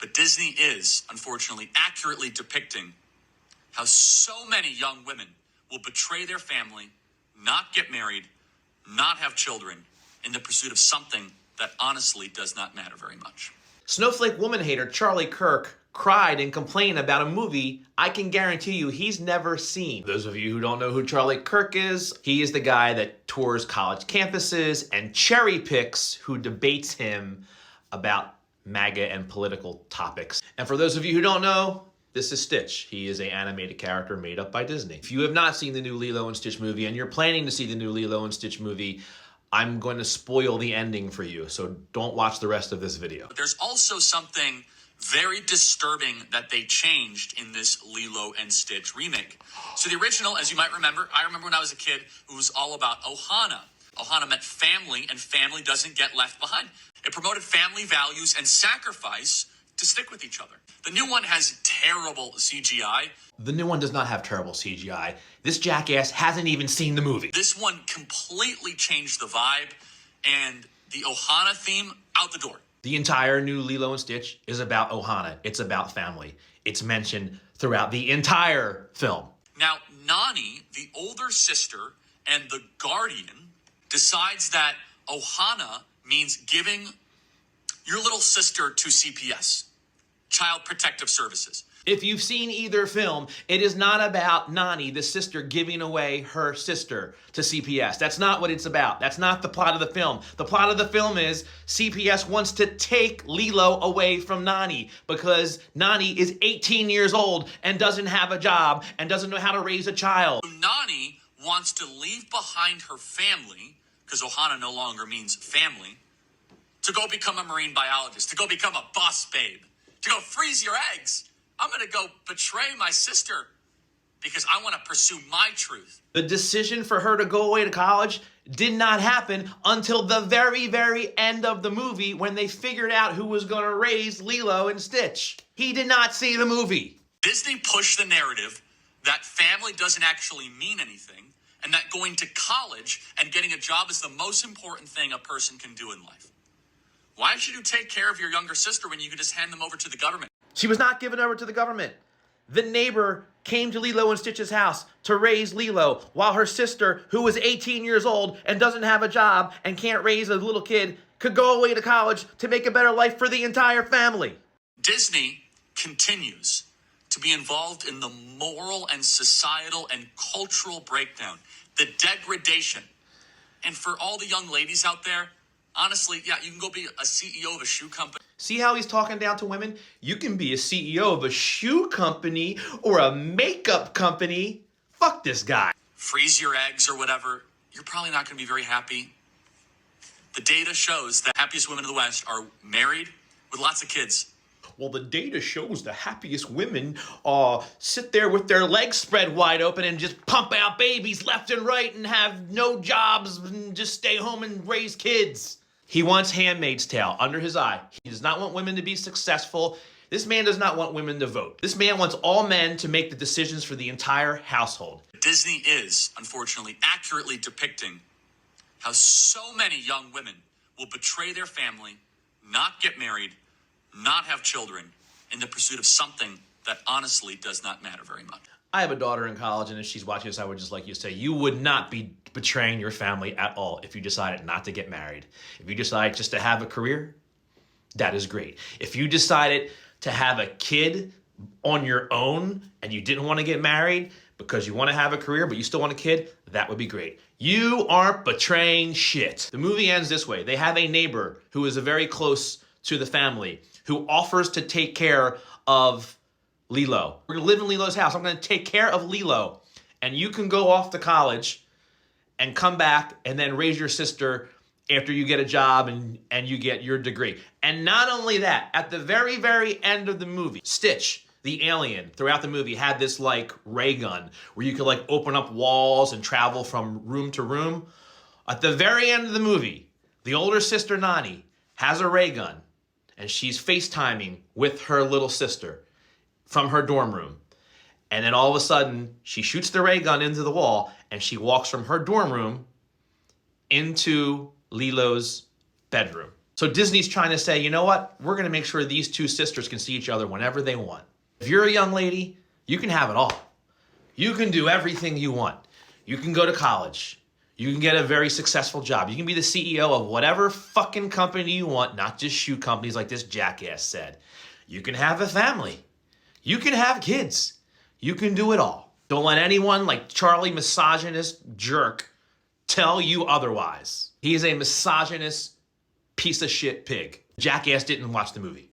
But Disney is, unfortunately, accurately depicting how so many young women will betray their family, not get married, not have children, in the pursuit of something that honestly does not matter very much. Snowflake woman hater Charlie Kirk cried and complained about a movie I can guarantee you he's never seen. Those of you who don't know who Charlie Kirk is, he is the guy that tours college campuses and cherry picks who debates him about MAGA and political topics. And for those of you who don't know, this is Stitch. He is an animated character made up by Disney. If you have not seen the new Lilo and Stitch movie and you're planning to see the new Lilo and Stitch movie, I'm going to spoil the ending for you, so don't watch the rest of this video. But there's also something very disturbing that they changed in this Lilo and Stitch remake. So the original, as you might remember, I remember when I was a kid, it was all about Ohana. Ohana meant family, and family doesn't get left behind. It promoted family values and sacrifice to stick with each other. The new one has terrible CGI. The new one does not have terrible CGI. This jackass hasn't even seen the movie. This one completely changed the vibe, and the Ohana theme out the door. The entire new Lilo and Stitch is about Ohana. It's about family. It's mentioned throughout the entire film. Now, Nani, the older sister and the guardian, decides that Ohana means giving your little sister to CPS, Child Protective Services. If you've seen either film, it is not about Nani, the sister, giving away her sister to CPS. That's not what it's about. That's not the plot of the film. The plot of the film is CPS wants to take Lilo away from Nani because Nani is 18 years old and doesn't have a job and doesn't know how to raise a child. Nani wants to leave behind her family, because Ohana no longer means family, to go become a marine biologist, to go become a boss babe, to go freeze your eggs. I'm going to go betray my sister because I want to pursue my truth. The decision for her to go away to college did not happen until the very, very end of the movie when they figured out who was going to raise Lilo and Stitch. He did not see the movie. Disney pushed the narrative that family doesn't actually mean anything and that going to college and getting a job is the most important thing a person can do in life. Why should you take care of your younger sister when you can just hand them over to the government? She was not given over to the government. The neighbor came to Lilo and Stitch's house to raise Lilo while her sister, who was 18 years old and doesn't have a job and can't raise a little kid, could go away to college to make a better life for the entire family. Disney continues to be involved in the moral and societal and cultural breakdown, the degradation. And for all the young ladies out there, honestly, yeah, you can go be a CEO of a shoe company. See how he's talking down to women? You can be a CEO of a shoe company or a makeup company. Fuck this guy. Freeze your eggs or whatever. You're probably not going to be very happy. The data shows the happiest women in the West are married with lots of kids. Well, the data shows the happiest women sit there with their legs spread wide open and just pump out babies left and right and have no jobs and just stay home and raise kids. He wants Handmaid's Tale under his eye. He does not want women to be successful. This man does not want women to vote. This man wants all men to make the decisions for the entire household. Disney is, unfortunately, accurately depicting how so many young women will betray their family, not get married, not have children, in the pursuit of something that honestly does not matter very much. I have a daughter in college, and if she's watching this, I would just like you to say, you would not be betraying your family at all if you decided not to get married. If you decide just to have a career, that is great. If you decided to have a kid on your own and you didn't want to get married because you want to have a career but you still want a kid, that would be great. You aren't betraying shit. The movie ends this way. They have a neighbor who is very close to the family who offers to take care of Lilo. We're going to live in Lilo's house. I'm going to take care of Lilo. And you can go off to college and come back and then raise your sister after you get a job and you get your degree. And not only that, at the very, very end of the movie, Stitch, the alien, throughout the movie, had this like ray gun where you could like open up walls and travel from room to room. At the very end of the movie, the older sister, Nani, has a ray gun and she's FaceTiming with her little sister from her dorm room. And then all of a sudden, she shoots the ray gun into the wall and she walks from her dorm room into Lilo's bedroom. So Disney's trying to say, you know what? We're going to make sure these two sisters can see each other whenever they want. If you're a young lady, you can have it all. You can do everything you want. You can go to college. You can get a very successful job. You can be the CEO of whatever fucking company you want, not just shoe companies like this jackass said. You can have a family. You can have kids. You can do it all. Don't let anyone like Charlie, misogynist jerk, tell you otherwise. He is a misogynist piece of shit pig. Jackass didn't watch the movie.